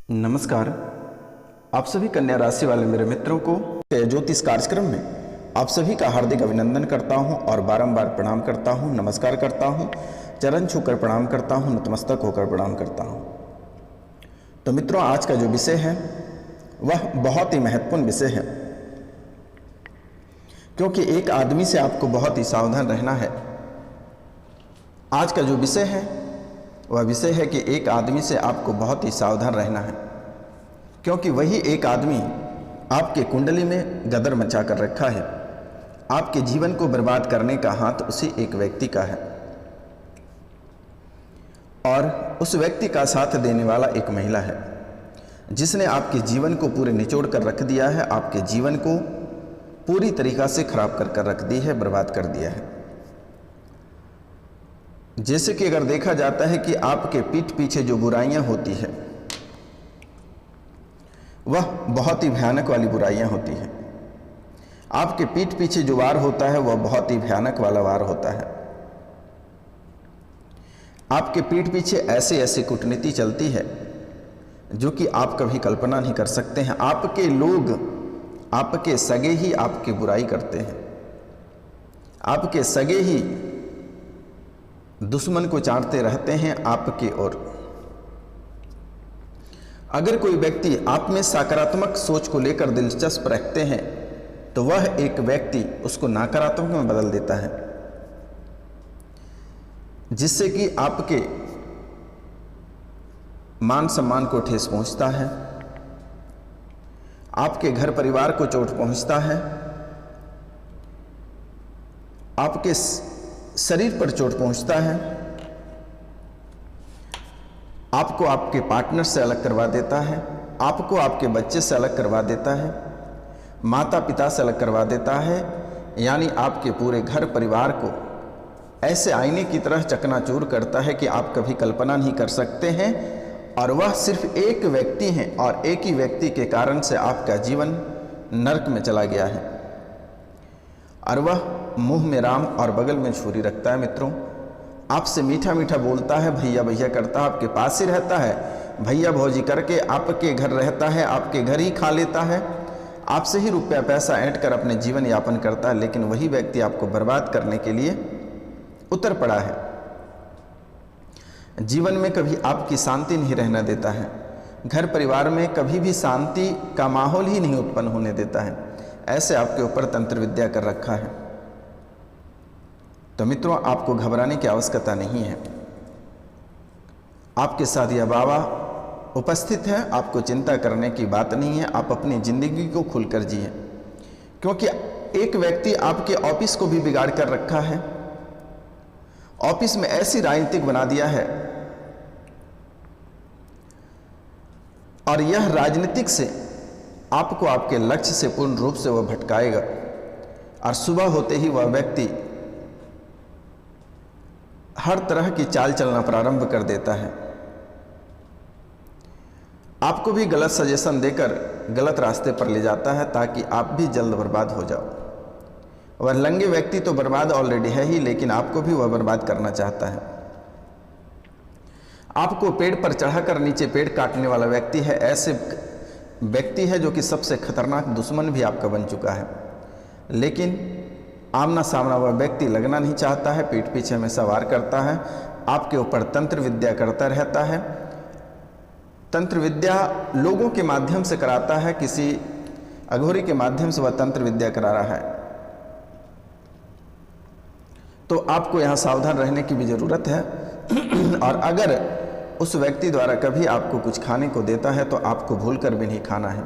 नमस्कार। आप सभी कन्या राशि वाले मेरे मित्रों को ज्योतिष कार्यक्रम में आप सभी का हार्दिक अभिनंदन करता हूं और बारंबार प्रणाम करता हूं, नमस्कार करता हूं, चरण छूकर प्रणाम करता हूं, नतमस्तक होकर प्रणाम करता हूं। तो मित्रों, आज का जो विषय है वह बहुत ही महत्वपूर्ण विषय है, क्योंकि एक आदमी से आपको बहुत ही सावधान रहना है। आज का जो विषय है वह विषय है कि एक आदमी से आपको बहुत ही सावधान रहना है, क्योंकि वही एक आदमी आपके कुंडली में गदर मचा कर रखा है। आपके जीवन को बर्बाद करने का हाथ उसी एक व्यक्ति का है और उस व्यक्ति का साथ देने वाला एक महिला है, जिसने आपके जीवन को पूरे निचोड़ कर रख दिया है, आपके जीवन को पूरी तरीक़ा से खराब कर रख दी है, बर्बाद कर दिया है। जैसे कि अगर देखा जाता है कि आपके पीठ पीछे जो बुराइयां होती है वह बहुत ही भयानक वाली बुराइयां होती हैं। आपके पीठ पीछे जो वार होता है वह बहुत ही भयानक वाला वार होता है। आपके पीठ पीछे ऐसे ऐसे कूटनीति चलती है जो कि आप कभी कल्पना नहीं कर सकते हैं। आपके लोग, आपके सगे ही आपकी बुराई करते हैं, आपके सगे ही दुश्मन को चाटते रहते हैं आपकी ओर। अगर कोई व्यक्ति आप में सकारात्मक सोच को लेकर दिलचस्प रखते हैं तो वह एक व्यक्ति उसको नकारात्मक में बदल देता है, जिससे कि आपके मान सम्मान को ठेस पहुंचता है, आपके घर परिवार को चोट पहुंचता है, आपके शरीर पर चोट पहुंचता है, आपको आपके पार्टनर से अलग करवा देता है, आपको आपके बच्चे से अलग करवा देता है, माता पिता से अलग करवा देता है। यानी आपके पूरे घर परिवार को ऐसे आईने की तरह चकनाचूर करता है कि आप कभी कल्पना नहीं कर सकते हैं। और वह सिर्फ एक व्यक्ति है और एक ही व्यक्ति के कारण से आपका जीवन नरक में चला गया है। और वह मुंह में राम और बगल में छुरी रखता है। मित्रों, आपसे मीठा मीठा बोलता है, भैया भैया करता है, आपके पास ही रहता है, भैया भौजी करके आपके घर रहता है, आपके घर ही खा लेता है, आपसे ही रुपया पैसा ऐंठ कर अपने जीवन यापन करता है। लेकिन वही व्यक्ति आपको बर्बाद करने के लिए उतर पड़ा है। जीवन में कभी आपकी शांति नहीं रहने देता है, घर परिवार में कभी भी शांति का माहौल ही नहीं उत्पन्न होने देता है। ऐसे आपके ऊपर तंत्र विद्या कर रखा है। तो मित्रों, आपको घबराने की आवश्यकता नहीं है। आपके साथ यह बाबा उपस्थित है, आपको चिंता करने की बात नहीं है। आप अपनी जिंदगी को खुलकर जिए, क्योंकि एक व्यक्ति आपके ऑफिस को भी बिगाड़ कर रखा है। ऑफिस में ऐसी राजनीतिक बना दिया है और यह राजनीतिक से आपको आपके लक्ष्य से पूर्ण रूप से वह भटकाएगा और सुबह होते ही वह व्यक्ति हर तरह की चाल चलना प्रारंभ कर देता है। आपको भी गलत सजेशन देकर गलत रास्ते पर ले जाता है ताकि आप भी जल्द बर्बाद हो जाओ। वह लंगे व्यक्ति तो बर्बाद ऑलरेडी है ही, लेकिन आपको भी वह बर्बाद करना चाहता है। आपको पेड़ पर चढ़ाकर नीचे पेड़ काटने वाला व्यक्ति है। ऐसे व्यक्ति है जो कि सबसे खतरनाक दुश्मन भी आपका बन चुका है, लेकिन आमना सामना वह व्यक्ति लगना नहीं चाहता है, पीठ पीछे हमेशा वार करता है, आपके ऊपर तंत्र विद्या करता रहता है। तंत्र विद्या लोगों के माध्यम से कराता है, किसी अघोरी के माध्यम से वह तंत्र विद्या करा रहा है। तो आपको यहाँ सावधान रहने की भी ज़रूरत है। और अगर उस व्यक्ति द्वारा कभी आपको कुछ खाने को देता है तो आपको भूलकर भी नहीं खाना है।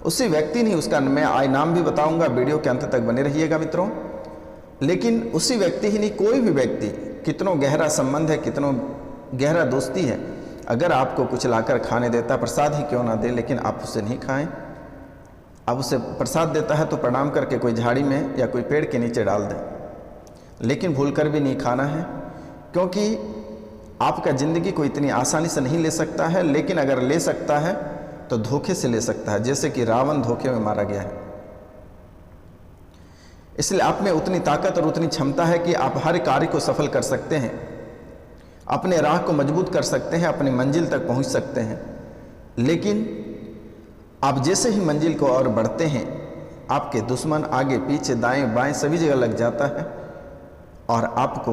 उसी व्यक्ति नहीं, उसका मैं नाम भी बताऊंगा, वीडियो के अंत तक बने रहिएगा मित्रों। लेकिन उसी व्यक्ति ही नहीं, कोई भी व्यक्ति, कितनों गहरा संबंध है, कितनों गहरा दोस्ती है, अगर आपको कुछ लाकर खाने देता, प्रसाद ही क्यों ना दे, लेकिन आप उसे नहीं खाएं। आप उसे प्रसाद देता है तो प्रणाम करके कोई झाड़ी में या कोई पेड़ के नीचे डाल दें, लेकिन भूलकर भी नहीं खाना है, क्योंकि आपका ज़िंदगी को इतनी आसानी से नहीं ले सकता है। लेकिन अगर ले सकता है तो धोखे से ले सकता है, जैसे कि रावण धोखे में मारा गया है। इसलिए आप में उतनी ताकत और उतनी क्षमता है कि आप हर कार्य को सफल कर सकते हैं, अपने राह को मजबूत कर सकते हैं, अपनी मंजिल तक पहुंच सकते हैं। लेकिन आप जैसे ही मंजिल को और बढ़ते हैं, आपके दुश्मन आगे पीछे दाएं बाएं सभी जगह लग जाता है और आपको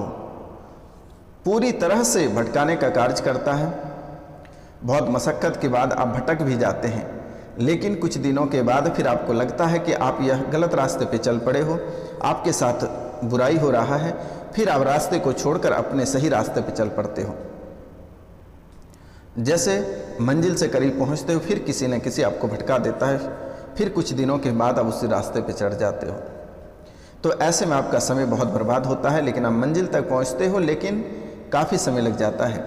पूरी तरह से भटकाने का कार्य करता है। बहुत मशक्क़त के बाद आप भटक भी जाते हैं, लेकिन कुछ दिनों के बाद फिर आपको लगता है कि आप यह गलत रास्ते पे चल पड़े हो, आपके साथ बुराई हो रहा है, फिर आप रास्ते को छोड़कर अपने सही रास्ते पे चल पड़ते हो। जैसे मंजिल से करीब पहुंचते हो, फिर किसी न किसी आपको भटका देता है, फिर कुछ दिनों के बाद आप उसी रास्ते पे चढ़ जाते हो। तो ऐसे में आपका समय बहुत बर्बाद होता है, लेकिन आप मंजिल तक पहुंचते हो, लेकिन काफ़ी समय लग जाता है।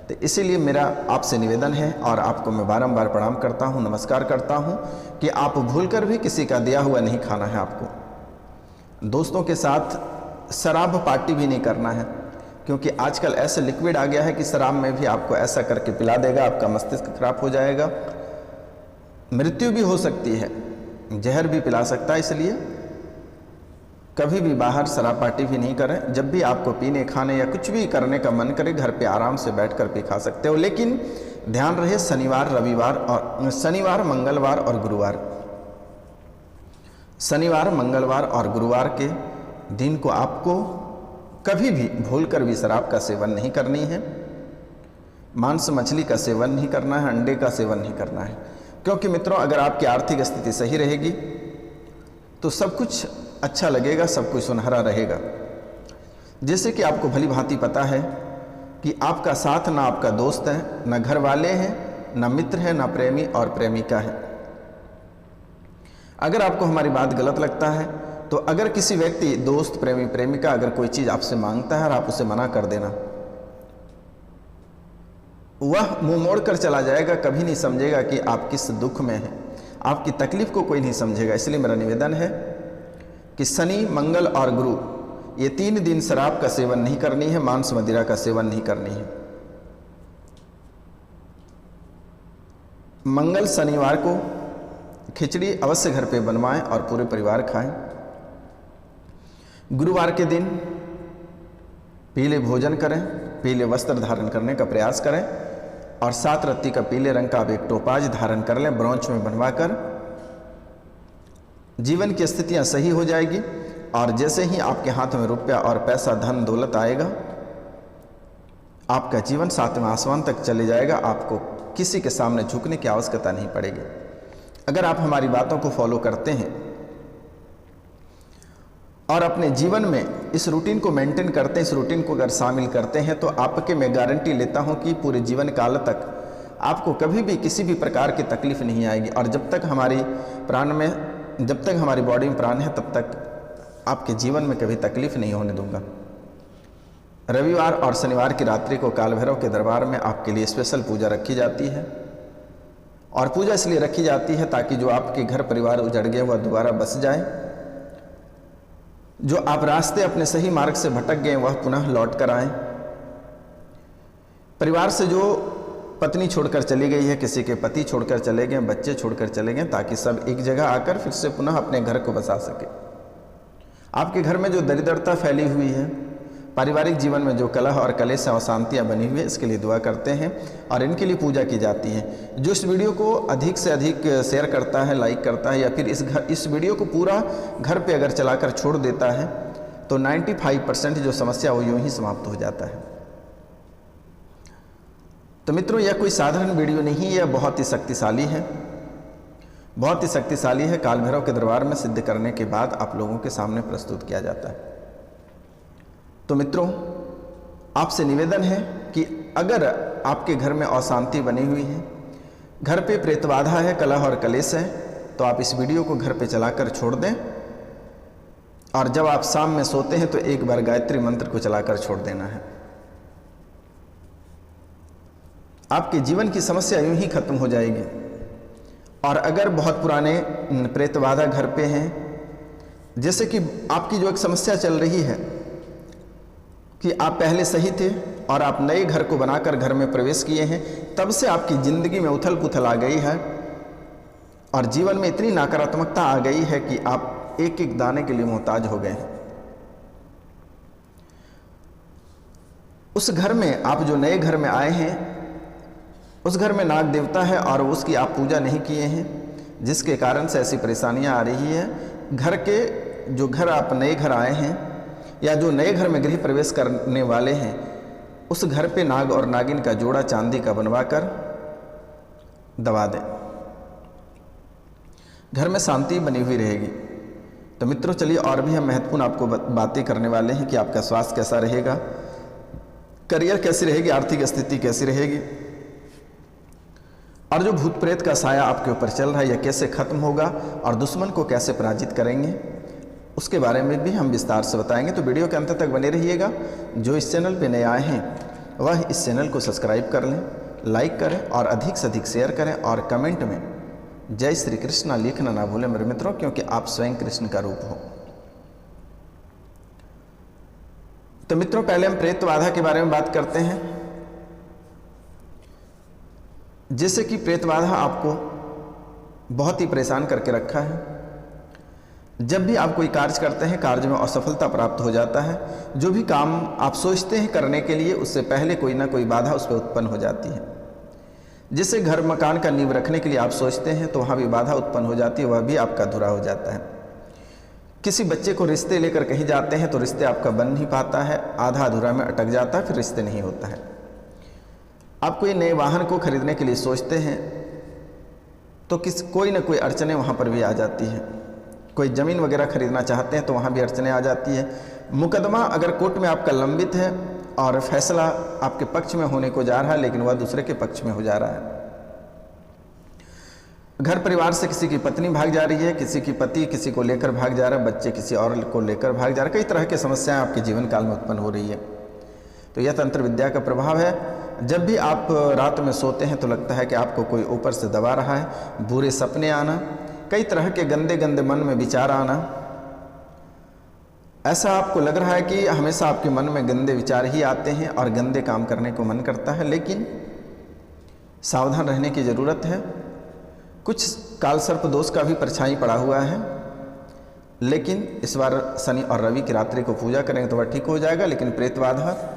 तो इसीलिए मेरा आपसे निवेदन है और आपको मैं बारंबार प्रणाम करता हूं, नमस्कार करता हूं कि आप भूलकर भी किसी का दिया हुआ नहीं खाना है। आपको दोस्तों के साथ शराब पार्टी भी नहीं करना है, क्योंकि आजकल ऐसे लिक्विड आ गया है कि शराब में भी आपको ऐसा करके पिला देगा, आपका मस्तिष्क खराब हो जाएगा, मृत्यु भी हो सकती है, जहर भी पिला सकता है। इसलिए कभी भी बाहर शराब पार्टी भी नहीं करें। जब भी आपको पीने खाने या कुछ भी करने का मन करे, घर पे आराम से बैठकर भी खा सकते हो, लेकिन ध्यान रहे शनिवार मंगलवार और गुरुवार, शनिवार मंगलवार और गुरुवार के दिन को आपको कभी भी भूलकर भी शराब का सेवन नहीं करनी है, मांस मछली का सेवन नहीं करना है, अंडे का सेवन नहीं करना है। क्योंकि मित्रों, अगर आपकी आर्थिक स्थिति सही रहेगी तो सब कुछ अच्छा लगेगा, सब कुछ सुनहरा रहेगा। जैसे कि आपको भली भांति पता है कि आपका साथ ना आपका दोस्त है, ना घर वाले हैं, ना मित्र है, ना प्रेमी और प्रेमिका है। अगर आपको हमारी बात गलत लगता है तो अगर किसी व्यक्ति, दोस्त, प्रेमी, प्रेमिका अगर कोई चीज़ आपसे मांगता है और आप उसे मना कर देना, वह मुंह मोड़ कर चला जाएगा, कभी नहीं समझेगा कि आप किस दुख में हैं, आपकी तकलीफ को कोई नहीं समझेगा। इसलिए मेरा निवेदन है कि शनि, मंगल और गुरु ये 3 दिन शराब का सेवन नहीं करनी है, मांस मदिरा का सेवन नहीं करनी है। मंगल शनिवार को खिचड़ी अवश्य घर पे बनवाएं और पूरे परिवार खाएं। गुरुवार के दिन पीले भोजन करें, पीले वस्त्र धारण करने का प्रयास करें और 7 रत्ती का पीले रंग का आप एक टोपाज धारण कर लें, ब्रोंच में बनवाकर। जीवन की स्थितियां सही हो जाएगी और जैसे ही आपके हाथ में रुपया और पैसा, धन दौलत आएगा, आपका जीवन 7वें आसमान तक चले जाएगा। आपको किसी के सामने झुकने की आवश्यकता नहीं पड़ेगी। अगर आप हमारी बातों को फॉलो करते हैं और अपने जीवन में इस रूटीन को मेंटेन करते हैं, इस रूटीन को अगर शामिल करते हैं, तो आपके मैं गारंटी लेता हूं कि पूरे जीवन काल तक आपको कभी भी किसी भी प्रकार की तकलीफ नहीं आएगी। और जब तक हमारी बॉडी में प्राण है, तब तक आपके जीवन में कभी तकलीफ नहीं होने दूंगा। रविवार और शनिवार की रात्रि को काल भैरव के दरबार में आपके लिए स्पेशल पूजा रखी जाती है। और पूजा इसलिए रखी जाती है ताकि जो आपके घर परिवार उजड़ गए वह दोबारा बस जाए, जो आप रास्ते अपने सही मार्ग से भटक गए वह पुनः लौट कर आए। परिवार से जो पत्नी छोड़कर चली गई है, किसी के पति छोड़कर चले गए, बच्चे छोड़कर चले गए, ताकि सब एक जगह आकर फिर से पुनः अपने घर को बसा सके। आपके घर में जो दरिद्रता फैली हुई है, पारिवारिक जीवन में जो कलह और कलेश और अशांतियाँ बनी हुई है, इसके लिए दुआ करते हैं और इनके लिए पूजा की जाती है। जो इस वीडियो को अधिक से अधिक शेयर करता है, लाइक करता है, या फिर इस वीडियो को पूरा घर पे अगर चलाकर छोड़ देता है, तो 95% जो समस्या वो यूँ ही समाप्त हो जाता है। तो मित्रों, यह कोई साधारण वीडियो नहीं है, यह बहुत ही शक्तिशाली है, बहुत ही शक्तिशाली है। काल भैरव के दरबार में सिद्ध करने के बाद आप लोगों के सामने प्रस्तुत किया जाता है। तो मित्रों, आपसे निवेदन है कि अगर आपके घर में अशांति बनी हुई है, घर पे प्रेतबाधा है, कलह और कलेश है, तो आप इस वीडियो को घर पे चलाकर छोड़ दें और जब आप शाम में सोते हैं तो एक बार गायत्री मंत्र को चलाकर छोड़ देना है। आपके जीवन की समस्या यूं ही खत्म हो जाएगी। और अगर बहुत पुराने प्रेतबाधा घर पे हैं, जैसे कि आपकी जो एक समस्या चल रही है कि आप पहले सही थे और आप नए घर को बनाकर घर में प्रवेश किए हैं, तब से आपकी ज़िंदगी में उथल पुथल आ गई है और जीवन में इतनी नकारात्मकता आ गई है कि आप एक एक दाने के लिए मोहताज हो गए हैं। उस घर में आप जो नए घर में आए हैं, उस घर में नाग देवता है और उसकी आप पूजा नहीं किए हैं, जिसके कारण से ऐसी परेशानियां आ रही है। घर आप नए घर आए हैं या जो नए घर में गृह प्रवेश करने वाले हैं, उस घर पे नाग और नागिन का जोड़ा चांदी का बनवाकर दबा दें, घर में शांति बनी हुई रहेगी। तो मित्रों चलिए और भी हम महत्वपूर्ण आपको बातें करने वाले हैं कि आपका स्वास्थ्य कैसा रहेगा, करियर कैसी रहेगी, आर्थिक स्थिति कैसी रहेगी, और जो भूत प्रेत का साया आपके ऊपर चल रहा है यह कैसे खत्म होगा और दुश्मन को कैसे पराजित करेंगे, उसके बारे में भी हम विस्तार से बताएंगे। तो वीडियो के अंत तक बने रहिएगा। जो इस चैनल पे नए आए हैं वह इस चैनल को सब्सक्राइब कर लें, लाइक करें और अधिक से अधिक शेयर करें और कमेंट में जय श्री कृष्ण लिखना ना भूलें मेरे मित्रों, क्योंकि आप स्वयं कृष्ण का रूप हो। तो मित्रों पहले हम प्रेत बाधा के बारे में बात करते हैं। जैसे कि प्रेत बाधा आपको बहुत ही परेशान करके रखा है। जब भी आप कोई कार्य करते हैं, कार्य में असफलता प्राप्त हो जाता है। जो भी काम आप सोचते हैं करने के लिए, उससे पहले कोई ना कोई बाधा उस पर उत्पन्न हो जाती है। जैसे घर मकान का नींव रखने के लिए आप सोचते हैं तो वहाँ भी बाधा उत्पन्न हो जाती है, वह भी आपका अधूरा हो जाता है। किसी बच्चे को रिश्ते लेकर कहीं जाते हैं तो रिश्ते आपका बन नहीं पाता है, आधा अधूरा में अटक जाता है, फिर रिश्ते नहीं होता है। आप कोई नए वाहन को खरीदने के लिए सोचते हैं तो कोई ना कोई अड़चने वहाँ पर भी आ जाती है। कोई ज़मीन वगैरह खरीदना चाहते हैं तो वहाँ भी अड़चने आ जाती है। मुकदमा अगर कोर्ट में आपका लंबित है और फैसला आपके पक्ष में होने को जा रहा है लेकिन वह दूसरे के पक्ष में हो जा रहा है। घर परिवार से किसी की पत्नी भाग जा रही है, किसी की पति किसी को लेकर भाग जा रहा है, बच्चे किसी और को लेकर भाग जा रहे हैं। कई तरह की समस्याएं आपके जीवन काल में उत्पन्न हो रही है। तो यह तंत्र विद्या का प्रभाव है। जब भी आप रात में सोते हैं तो लगता है कि आपको कोई ऊपर से दबा रहा है। बुरे सपने आना, कई तरह के गंदे गंदे मन में विचार आना, ऐसा आपको लग रहा है कि हमेशा आपके मन में गंदे विचार ही आते हैं और गंदे काम करने को मन करता है। लेकिन सावधान रहने की ज़रूरत है। कुछ काल सर्प दोष का भी परछाई पड़ा हुआ है, लेकिन इस बार शनि और रवि की रात्रि को पूजा करेंगे तो वह ठीक हो जाएगा। लेकिन प्रेत बाधा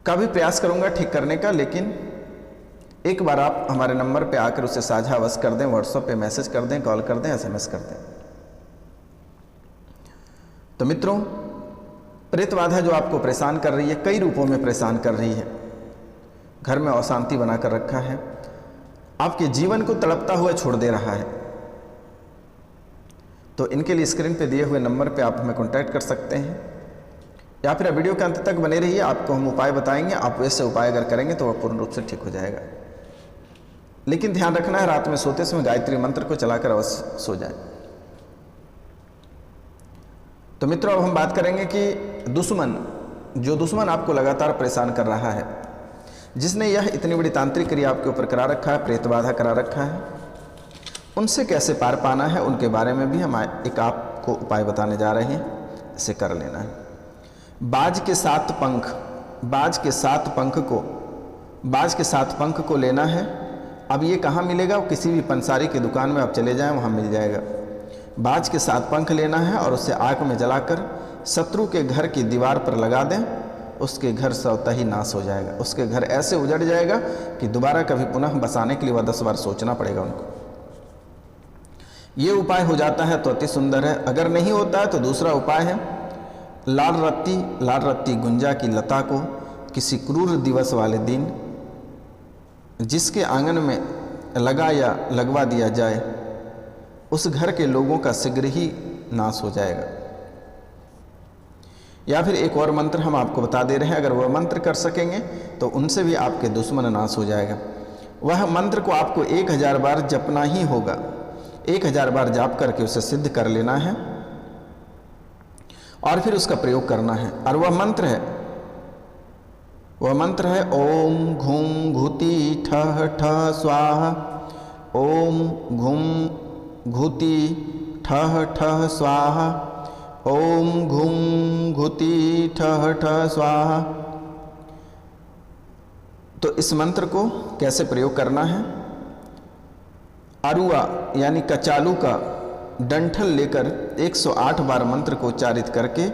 का भी प्रयास करूंगा ठीक करने का, लेकिन एक बार आप हमारे नंबर पे आकर उसे साझा अवश्य कर दें, व्हाट्सएप पे मैसेज कर दें, कॉल कर दें, एसएमएस कर दें। तो मित्रों प्रेत बाधा जो आपको परेशान कर रही है, कई रूपों में परेशान कर रही है। घर में अशांति बनाकर रखा है, आपके जीवन को तड़पता हुआ छोड़ दे रहा है। तो इनके लिए स्क्रीन पे दिए हुए नंबर पे आप हमें कांटेक्ट कर सकते हैं या फिर वीडियो के अंत तक बने रहिए, आपको हम उपाय बताएंगे। आप वैसे उपाय अगर करेंगे तो वह पूर्ण रूप से ठीक हो जाएगा। लेकिन ध्यान रखना है रात में सोते समय गायत्री मंत्र को चलाकर अवश्य सो जाए। तो मित्रों अब हम बात करेंगे कि दुश्मन आपको लगातार परेशान कर रहा है, जिसने यह इतनी बड़ी तांत्रिक क्रिया आपके ऊपर करा रखा है, प्रेत बाधा करा रखा है, उनसे कैसे पार पाना है उनके बारे में भी हम एक आपको उपाय बताने जा रहे हैं। इसे कर लेना है। बाज के सात पंख को लेना है। अब ये कहाँ मिलेगा? किसी भी पंसारी की दुकान में आप चले जाएं, वहाँ मिल जाएगा। बाज के 7 पंख लेना है और उसे आग में जलाकर शत्रु के घर की दीवार पर लगा दें। उसके घर स्वतः ही नाश हो जाएगा। उसके घर ऐसे उजड़ जाएगा कि दोबारा कभी पुनः बसाने के लिए वह 10 बार सोचना पड़ेगा उनको। ये उपाय हो जाता है तो अति सुंदर है। अगर नहीं होता है तो दूसरा उपाय है, लाल रत्ती गुंजा की लता को किसी क्रूर दिवस वाले दिन जिसके आंगन में लगा या लगवा दिया जाए, उस घर के लोगों का शीघ्र ही नाश हो जाएगा। या फिर एक और मंत्र हम आपको बता दे रहे हैं, अगर वह मंत्र कर सकेंगे तो उनसे भी आपके दुश्मन नाश हो जाएगा। वह मंत्र को आपको 1000 बार जपना ही होगा। 1000 बार जाप करके उसे सिद्ध कर लेना है और फिर उसका प्रयोग करना है। और वह मंत्र है ओम घूम घुति ठह ठह स्वाहा, ओम घूम घुति ठह ठह स्वाहा, ओम घूम घुति ठह ठह स्वाहा। तो इस मंत्र को कैसे प्रयोग करना है? अरुआ यानी कचालू का डंठल लेकर 108 बार मंत्र को उच्चारित करके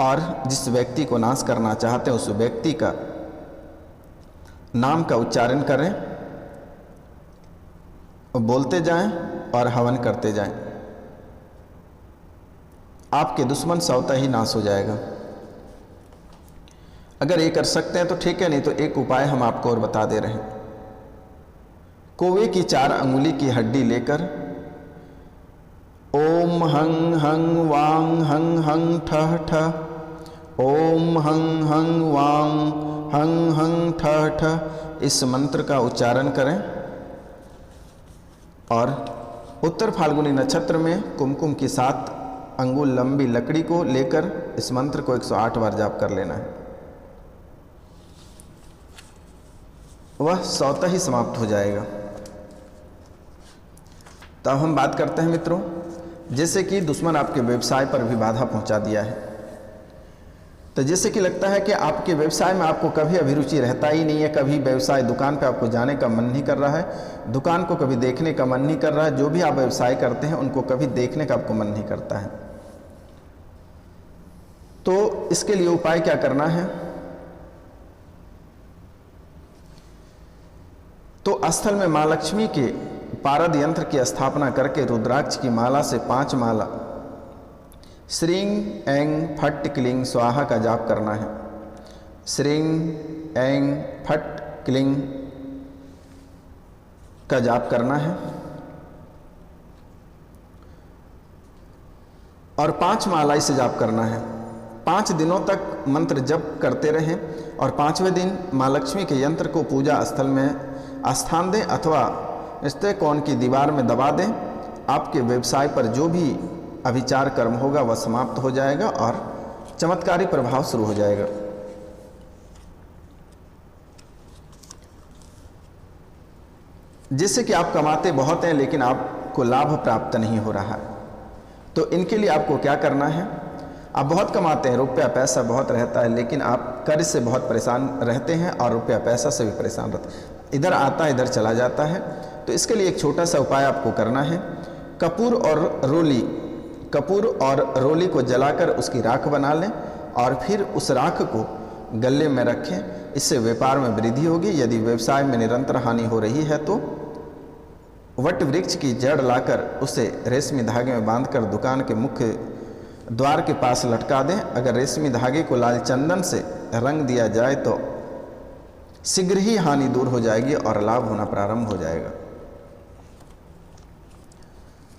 और जिस व्यक्ति को नाश करना चाहते हैं उस व्यक्ति का नाम का उच्चारण करें, बोलते जाएं और हवन करते जाएं। आपके दुश्मन स्वतः ही नाश हो जाएगा। अगर ये कर सकते हैं तो ठीक है, नहीं तो एक उपाय हम आपको और बता दे रहे हैं। कौवे की 4 अंगुली की हड्डी लेकर ओम हंग हंग वांग हंग हंग ठह ठह, ओम हंग हंग वांग हंग हंग ठह ठह, इस मंत्र का उच्चारण करें और उत्तर फाल्गुनी नक्षत्र में कुमकुम की 7 अंगुल लंबी लकड़ी को लेकर इस मंत्र को 108 बार जाप कर लेना है। वह स्वतः ही समाप्त हो जाएगा। तो अब हम बात करते हैं मित्रों, जैसे कि दुश्मन आपके व्यवसाय पर भी बाधा पहुंचा दिया है। तो जैसे कि लगता है कि आपके व्यवसाय में आपको कभी अभिरुचि रहता ही नहीं है, कभी व्यवसाय दुकान पे आपको जाने का मन नहीं कर रहा है, दुकान को कभी देखने का मन नहीं कर रहा है, जो भी आप व्यवसाय करते हैं उनको कभी देखने का आपको मन नहीं करता है। तो इसके लिए उपाय क्या करना है? तो स्थल में माँ लक्ष्मी के पारद यंत्र की स्थापना करके रुद्राक्ष की माला से 5 माला श्रीं ऐं फट्ट क्लीं स्वाहा का जाप करना है। श्रीं ऐं फट्ट क्लीं का जाप करना है और 5 माला से जाप करना है। 5 दिनों तक मंत्र जप करते रहें और 5वें दिन माँ लक्ष्मी के यंत्र को पूजा स्थल में स्थान दें अथवा रिश्ते कोण की दीवार में दबा दें। आपके व्यवसाय पर जो भी अभिचार कर्म होगा वह समाप्त हो जाएगा और चमत्कारी प्रभाव शुरू हो जाएगा। जिससे कि आप कमाते बहुत हैं लेकिन आपको लाभ प्राप्त नहीं हो रहा है। तो इनके लिए आपको क्या करना है? आप बहुत कमाते हैं, रुपया पैसा बहुत रहता है, लेकिन आप कर्ज से बहुत परेशान रहते हैं और रुपया पैसा से भी परेशान रहते हैं, इधर आता है इधर चला जाता है। तो इसके लिए एक छोटा सा उपाय आपको करना है। कपूर और रोली को जलाकर उसकी राख बना लें और फिर उस राख को गले में रखें। इससे व्यापार में वृद्धि होगी। यदि व्यवसाय में निरंतर हानि हो रही है तो वट वृक्ष की जड़ लाकर उसे रेशमी धागे में बांधकर दुकान के मुख्य द्वार के पास लटका दें। अगर रेशमी धागे को लाल चंदन से रंग दिया जाए तो शीघ्र ही हानि दूर हो जाएगी और लाभ होना प्रारंभ हो जाएगा।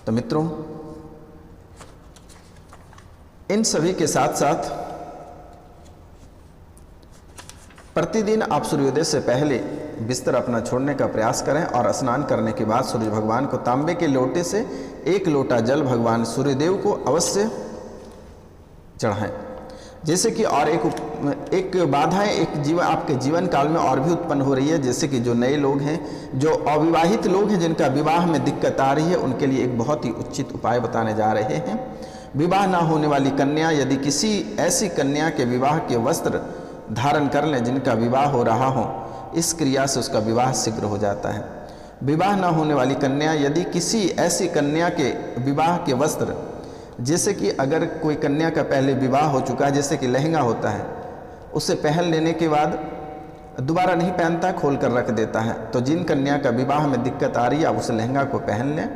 तो मित्रों, इन सभी के साथ साथ प्रतिदिन आप सूर्योदय से पहले बिस्तर अपना छोड़ने का प्रयास करें और स्नान करने के बाद सूर्य भगवान को तांबे के लोटे से 1 लोटा जल भगवान सूर्यदेव को अवश्य चढ़ाएं। जैसे कि और एक बाधाएं आपके जीवन काल में और भी उत्पन्न हो रही है। जैसे कि जो नए लोग हैं, जो अविवाहित लोग हैं, जिनका विवाह में दिक्कत आ रही है, उनके लिए एक बहुत ही उचित उपाय बताने जा रहे हैं। विवाह ना होने वाली कन्या, यदि किसी ऐसी कन्या के विवाह के वस्त्र धारण कर लें जिनका विवाह हो रहा हो, इस क्रिया से उसका विवाह शीघ्र हो जाता है। विवाह ना होने वाली कन्या, यदि किसी ऐसी कन्या के विवाह के वस्त्र, जैसे कि अगर कोई कन्या का पहले विवाह हो चुका है, जैसे कि लहंगा होता है, उसे पहन लेने के बाद दोबारा नहीं पहनता, खोल कर रख देता है, तो जिन कन्या का विवाह में दिक्कत आ रही है आप उस लहंगा को पहन लें,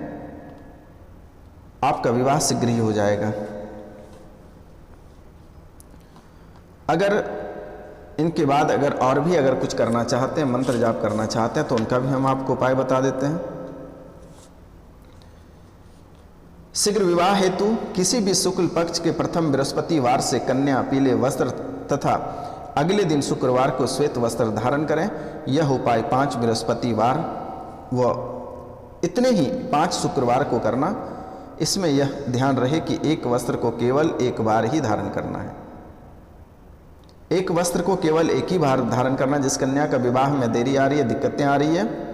आपका विवाह शीघ्र ही हो जाएगा। अगर इनके बाद अगर कुछ करना चाहते हैं, मंत्र जाप करना चाहते हैं, तो उनका भी हम आपको उपाय बता देते हैं। शीघ्र विवाह हेतु किसी भी शुक्ल पक्ष के प्रथम बृहस्पतिवार से कन्या पीले वस्त्र तथा अगले दिन शुक्रवार को श्वेत वस्त्र धारण करें। यह उपाय 5 बृहस्पतिवार व इतने ही 5 शुक्रवार को करना। इसमें यह ध्यान रहे कि एक वस्त्र को केवल एक बार ही धारण करना है। एक वस्त्र को केवल एक ही बार धारण करना। जिस कन्या का विवाह में देरी आ रही है, दिक्कतें आ रही है,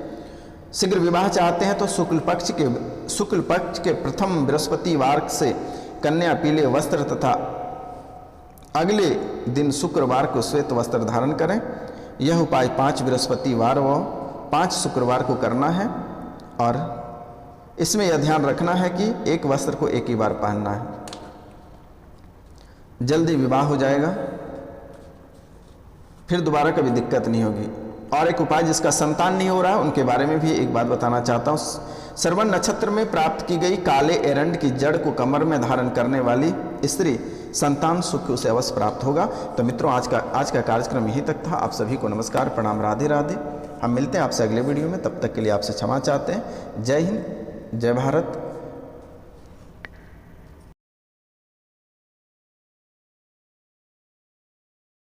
शीघ्र विवाह चाहते हैं, तो शुक्ल पक्ष के प्रथम बृहस्पतिवार से कन्या पीले वस्त्र तथा अगले दिन शुक्रवार को श्वेत वस्त्र धारण करें। यह उपाय 5 बृहस्पतिवार व 5 शुक्रवार को करना है और इसमें यह ध्यान रखना है कि एक वस्त्र को एक ही बार पहनना है। जल्दी विवाह हो जाएगा, फिर दोबारा कभी दिक्कत नहीं होगी। और एक उपाय जिसका संतान नहीं हो रहा, उनके बारे में भी एक बात बताना चाहता हूँ। श्रवण नक्षत्र में प्राप्त की गई काले एरंड की जड़ को कमर में धारण करने वाली स्त्री संतान सुख उसे अवश्य प्राप्त होगा। तो मित्रों, आज का कार्यक्रम यहीं तक था। आप सभी को नमस्कार, प्रणाम, राधे राधे। हम मिलते हैं आपसे अगले वीडियो में, तब तक के लिए आपसे क्षमा चाहते हैं। जय हिंद, जय भारत,